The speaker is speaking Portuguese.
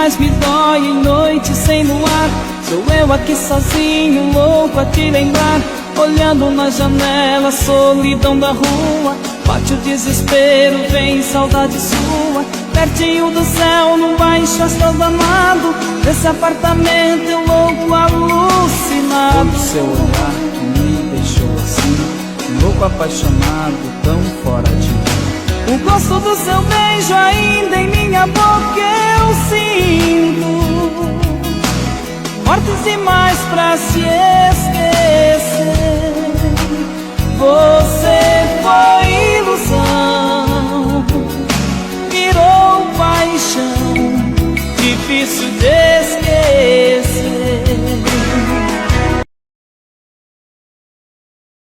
mais me dói em noite sem luar. Sou eu aqui sozinho, louco a te lembrar. Olhando na janela, solidão da rua. Bate o desespero, vem saudade sua. Pertinho do céu, no baixo astral danado. Desse apartamento eu louco alucinado. Todo seu olhar que me deixou assim, louco apaixonado, tão fora de mim. O gosto do seu beijo ainda em minha boca eu sinto. Fortes demais pra se